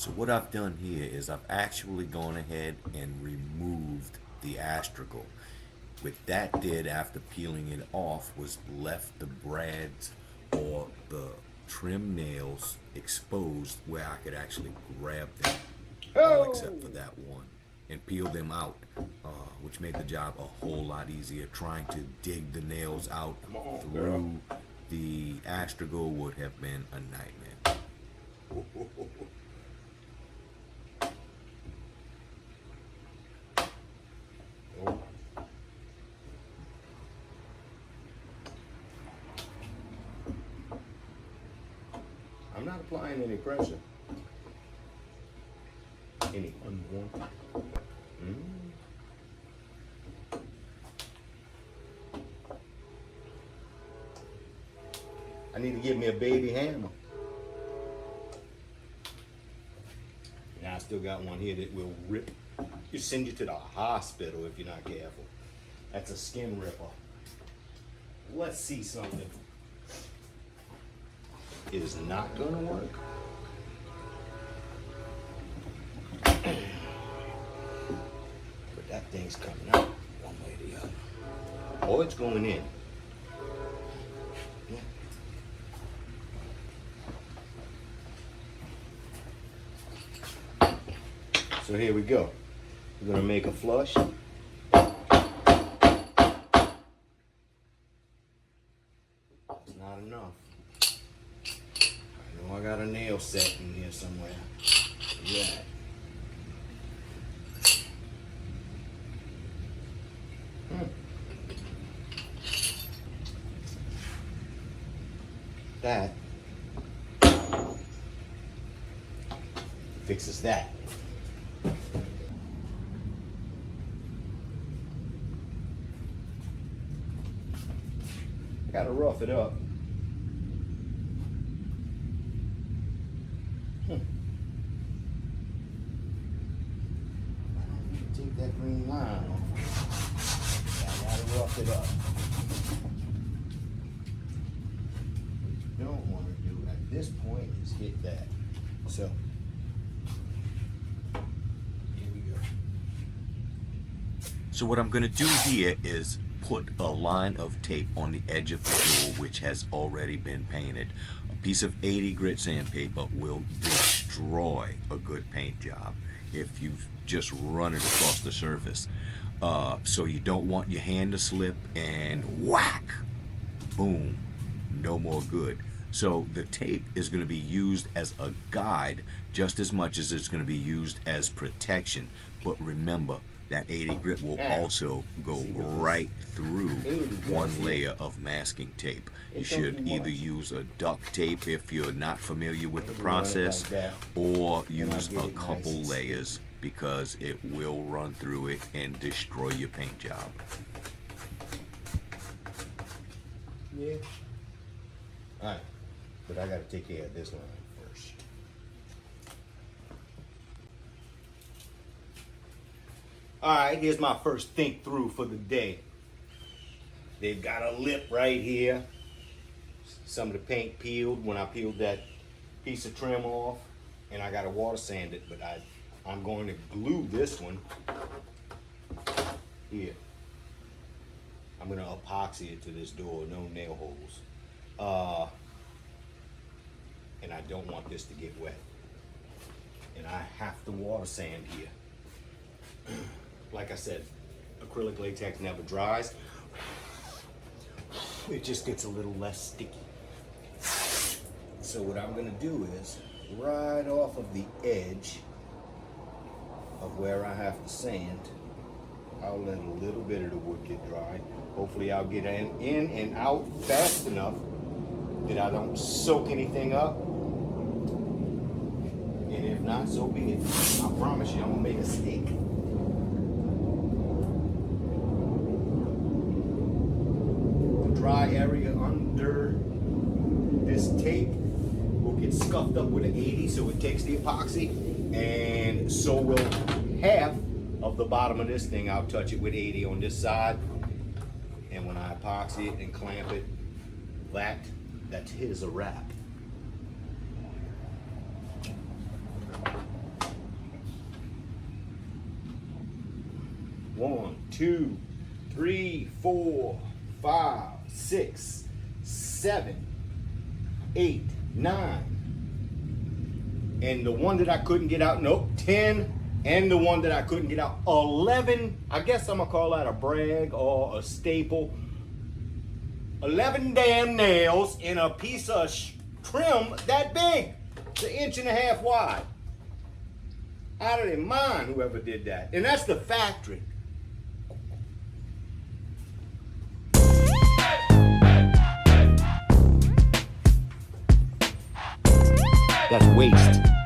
So what I've done here is I've actually gone ahead and removed the astragal. What that did after peeling it off was left the brads or the trim nails exposed where I could actually grab them, all Oh, except for that one, and peel them out, which made the job a whole lot easier. Trying to dig the nails out come on, girl. through the astragal would have been a nightmare. Oh, I'm not applying any pressure. Any unwanted. Mm. I need to get me a baby hammer. Now I still got one here that will rip. You send you to the hospital if you're not careful. That's a skin ripper. Let's see something. It is not gonna work. But that thing's coming out one way or the other. Oh, it's going in. Yeah. So here we go. We're gonna make a flush. That's not enough. I know I got a nail set in here somewhere. Yeah. That fixes that. I gotta rough it up. Take that green line off. I gotta rough it up. What you don't want to do at this point is hit that. So, here we go. So what I'm going to do here is put a line of tape on the edge of the door which has already been painted. A piece of 80 grit sandpaper will destroy a good paint job if you just run it across the surface. So you don't want your hand to slip and whack, boom, no more good. So the tape is going to be used as a guide just as much as it's going to be used as protection. But remember, that 80 grit will also go right through one layer of masking tape. You should either use a duct tape if you're not familiar with the process, or use a couple layers because it will run through it and destroy your paint job. Yeah. Alright, but I gotta take care of this line first. Alright, here's my first think through for the day. They've got a lip right here. Some of the paint peeled when I peeled that piece of trim off, and I gotta water sand it, but I'm going to glue this one here. I'm gonna epoxy it to this door, no nail holes. And I don't want this to get wet. And I have to water sand here. Like I said, acrylic latex never dries. It just gets a little less sticky. So what I'm gonna do is, right off of the edge of where I have to sand, I'll let a little bit of the wood get dry. Hopefully I'll get in and out fast enough that I don't soak anything up. And if not, so be it. I promise you, I'm gonna make a steak. The dry area under this tape will get scuffed up with an 80, so it takes the epoxy, and so will half of the bottom of this thing. I'll touch it with 80 on this side, and when I epoxy it and clamp it, that's his a wrap. 2, 3, 4, 5, 6, 7, 8, 9. And the one that I couldn't get out, nope, 10. And the one that I couldn't get out, 11. I guess I'm gonna call that a brag or a staple. 11 damn nails in a piece of trim that big. It's 1.5 inches wide. Out of their mind, whoever did that. And that's the factory. That's waste.